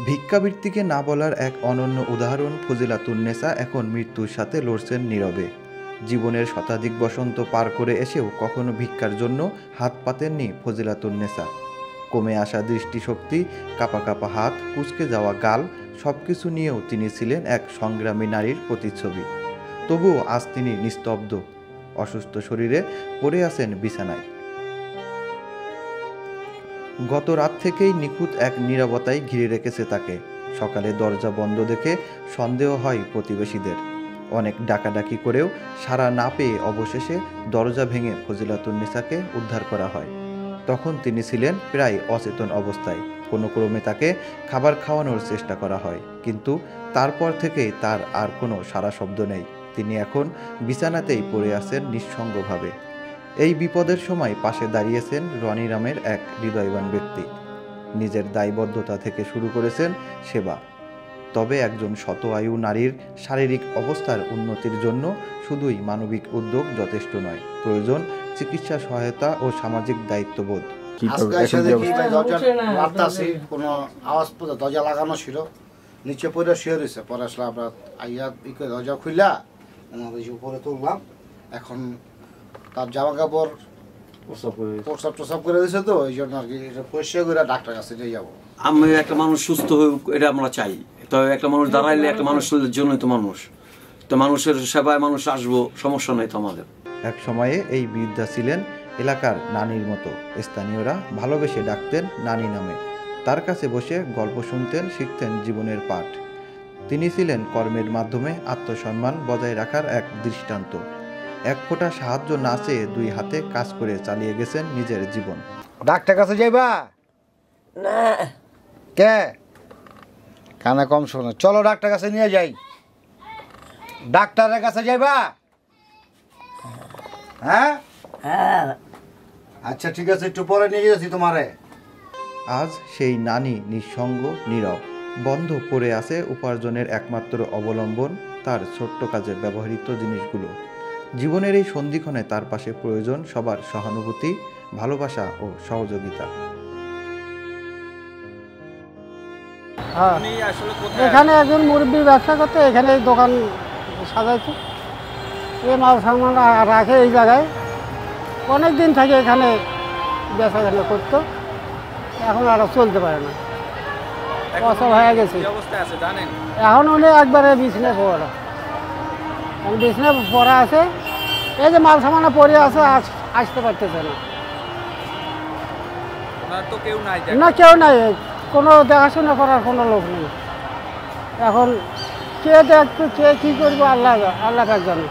ভিক্ষাবৃত্তিকে না বলার এক অনন্য উদাহরণ ফজিলাতুন্নেসা এখন মৃত্যুর সাথে লড়ছেন নীরবে। জীবনের শতাধিক বসন্ত পার করে এসেও কখনো ভিক্ষার জন্য হাত পাতেননি ফজিলাতুন্নেসা। কমে আসা দৃষ্টিশক্তি, কাঁপা কাঁপা হাত, কুঁচকে যাওয়া গাল, সব কিছু নিয়েও তিনি ছিলেন এক সংগ্রামী নারীর প্রতিচ্ছবি। তবুও আজ তিনি নিস্তব্ধ, অসুস্থ শরীরে পড়ে আছেন বিছানায়। গত রাত থেকেই নিখুঁত এক নীরবতাই ঘিরে রেখেছে তাকে। সকালে দরজা বন্ধ দেখে সন্দেহ হয় প্রতিবেশীদের। অনেক ডাকাডাকি করেও সাড়া না পেয়ে অবশেষে দরজা ভেঙে ফজিলাতুন্নেসাকে উদ্ধার করা হয়। তখন তিনি ছিলেন প্রায় অচেতন অবস্থায়। কোনো ক্রমে তাকে খাবার খাওয়ানোর চেষ্টা করা হয়, কিন্তু তারপর থেকেই তার আর কোনো সাড়া শব্দ নেই। তিনি এখন বিছানাতেই পড়ে আছেন নিঃসঙ্গভাবে। এই বিপদের সময় পাশে দাঁড়িয়েছেন রনি নামের এক হৃদয়বান ব্যক্তি। নিজের দায়বদ্ধতা থেকে শুরু করেছেন সেবা। তবে একজন শত আয়ু নারীর শারীরিক অবস্থার উন্নতির জন্য শুধুই মানবিক উদ্যোগ যথেষ্ট নয়, প্রয়োজন চিকিৎসা সহায়তা ও সামাজিক দায়িত্ববোধ। কোনো আওয়াজ দরজা লাগানো ছিল, নিচে পড়ে শুয়ে রয়েছে। পরে আসলে আমরা আইয়া দরজা খুললা উপরে তুললাম। এখন তার জামা কাপড় প্রসাব করে দিয়েছে, তো এই জন্য আর কি পরিষ্কার করে ডাক্তার কাছে নিয়ে যাবো। আমি একটা মানুষ সুস্থ হয়ে এটা আমরা চাই। তো একটা মানুষ দাঁড়াইলে একটা মানুষের জন্যই তো মানুষ, তো মানুষের সেবায় মানুষ আসবো, সমস্যা নেই তো আমাদের। এক সময়ে এই বৃদ্ধা ছিলেন এলাকার নানির মতো। স্থানীয়রা ভালোবেসে ডাকতেন নানি নামে। তার কাছে বসে গল্প শুনতেন, শিখতেন জীবনের পাঠ। তিনি ছিলেন কর্মের মাধ্যমে আত্মসম্মান বজায় রাখার এক দৃষ্টান্ত। এক ফোঁটা সাহায্য না চেয়ে দুই হাতে কাজ করে চালিয়ে গেছেন নিজের জীবন। ডাক্তার কাছে যাইবা না? কে কানে কম শোনো, চলো ডাক্তার কাছে নিয়ে যাই। ডাক্তারের কাছে যাইবা? হ্যাঁ হ্যাঁ, আচ্ছা ঠিক আছে, একটু পরে নিয়ে যাচ্ছি তোমারে। আজ সেই নানি নিঃসঙ্গ, নীরব। বন্ধ পড়ে আছে উপার্জনের একমাত্র অবলম্বন, তার ছোট্ট কাজে ব্যবহৃত জিনিসগুলো। জীবনের এই সন্ধিক্ষণে তার পাশে প্রয়োজন সবার সহানুভূতি, ভালোবাসা ও সহযোগিতা। এখানে একজন মুরব্বী ব্যবসা করতে, এখানে দোকান সাজাইছে, এই মাল সামান রাখে এই জায়গায়। অনেক দিন থেকে এখানে বেচা কেনা করতো, এখন আর চলতে পারে না, অসব হয়ে গেছে। এখন উনি একবারে বিছনে পড়া, বিছনে পড়া আছে। এই যে মাল সামানা পড়ে আছে, আসতে পারতেছে না। না, কেউ নাই, কোনো দেখাশোনা করার কোনো লোক নেই। এখন কে দেখবে, কে কী করবো, আল্লাহ জানে।